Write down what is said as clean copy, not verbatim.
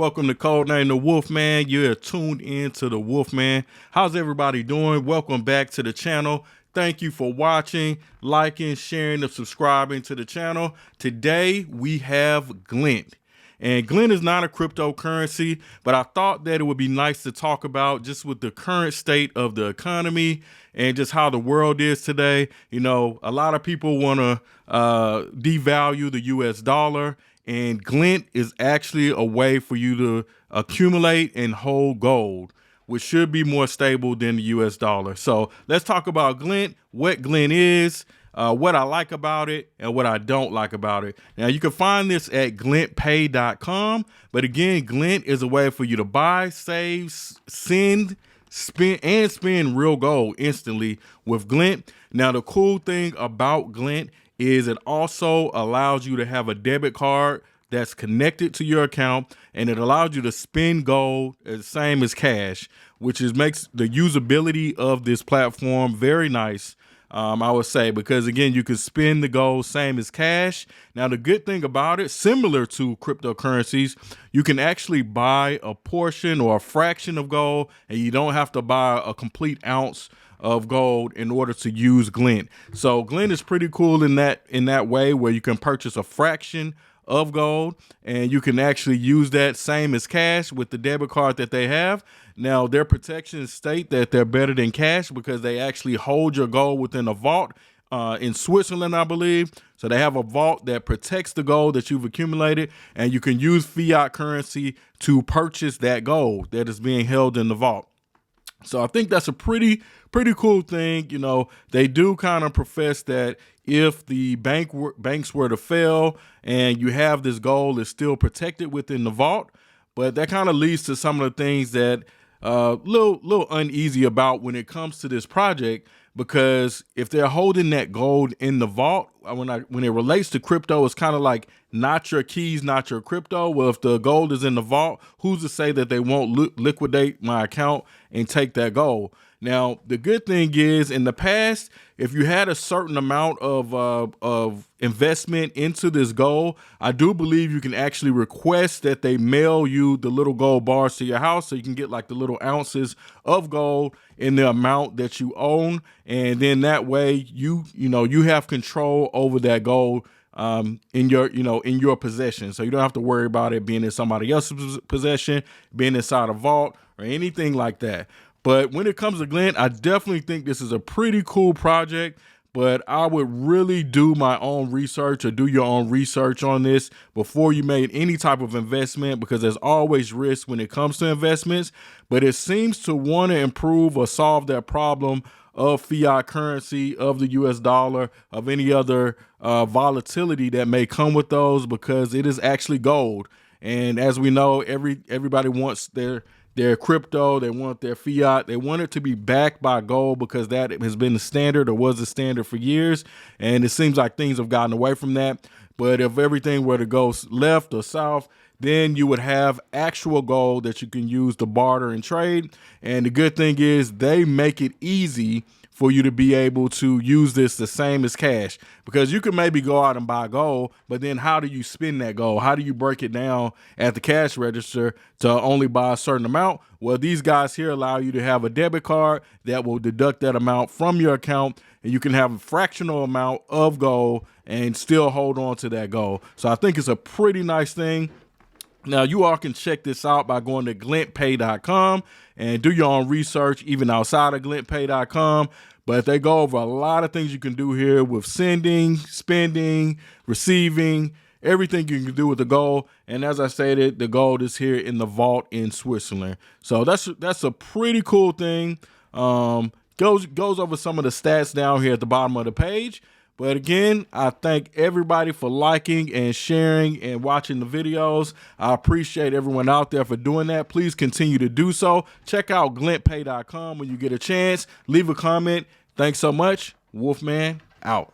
Welcome to Codename the Wolfman. You're tuned in to the Wolfman. How's everybody doing? Welcome back to the channel. Thank you for watching, liking, sharing, and subscribing to the channel. Today we have Glint. And Glint is not a cryptocurrency, but I thought that it would be nice to talk about just with the current state of the economy and just how the world is today. You know, a lot of people want to devalue the US dollar, and Glint is actually a way for you to accumulate and hold gold, which should be more stable than the US dollar. So let's talk about Glint, what Glint is, what I like about it, and what I don't like about it. Now, you can find this at glintpay.com. But again, Glint is a way for you to buy, save, send, spend real gold instantly with Glint. Now, the cool thing about Glint is it also allows you to have a debit card that's connected to your account, and it allows you to spend gold the same as cash, which makes the usability of this platform very nice. I would say, because again, you can spend the gold same as cash. Now, the good thing about it, similar to cryptocurrencies, you can actually buy a portion or a fraction of gold, and you don't have to buy a complete ounce of gold in order to use Glint. So Glint is pretty cool in that way, where you can purchase a fraction of gold and you can actually use that same as cash with the debit card that they have. Now, their protections state that they're better than cash because they actually hold your gold within a vault in Switzerland, I believe. So they have a vault that protects the gold that you've accumulated, and you can use fiat currency to purchase that gold that is being held in the vault. So I think that's a pretty cool thing. You know, they do kind of profess that if the banks were to fail and you have this gold, it's still protected within the vault. But that kind of leads to some of the things that little uneasy about when it comes to this project, because if they're holding that gold in the vault, when it relates to crypto, it's kind of like not your keys, not your crypto. Well, if the gold is in the vault, who's to say that they won't liquidate my account and take that gold? Now, the good thing is, in the past, if you had a certain amount of investment into this gold, I do believe you can actually request that they mail you the little gold bars to your house, so you can get like the little ounces of gold in the amount that you own, and then that way you have control over that gold in your possession. So you don't have to worry about it being in somebody else's possession, being inside a vault, or anything like that. But when it comes to Glint, I definitely think this is a pretty cool project, but I would really do my own research, or do your own research on this before you made any type of investment, because there's always risk when it comes to investments. But it seems to want to improve or solve that problem of fiat currency, of the US dollar, of any other volatility that may come with those, because it is actually gold. And as we know, everybody wants their crypto, they want their fiat, they want it to be backed by gold, because that has been the standard, or was the standard for years. And it seems like things have gotten away from that. But if everything were to go left or south, then you would have actual gold that you can use to barter and trade. And the good thing is they make it easy for you to be able to use this the same as cash, because you can maybe go out and buy gold, but then how do you spend that gold? How do you break it down at the cash register to only buy a certain amount? Well, these guys here allow you to have a debit card that will deduct that amount from your account, and you can have a fractional amount of gold and still hold on to that gold. So I think it's a pretty nice thing. Now, you all can check this out by going to glintpay.com and do your own research, even outside of glintpay.com. But they go over a lot of things you can do here with sending, spending, receiving, everything you can do with the gold. And as I stated, the gold is here in the vault in Switzerland. So that's a pretty cool thing. Goes over some of the stats down here at the bottom of the page. But again, I thank everybody for liking and sharing and watching the videos. I appreciate everyone out there for doing that. Please continue to do so. Check out glintpay.com when you get a chance. Leave a comment. Thanks so much. Wolfman out.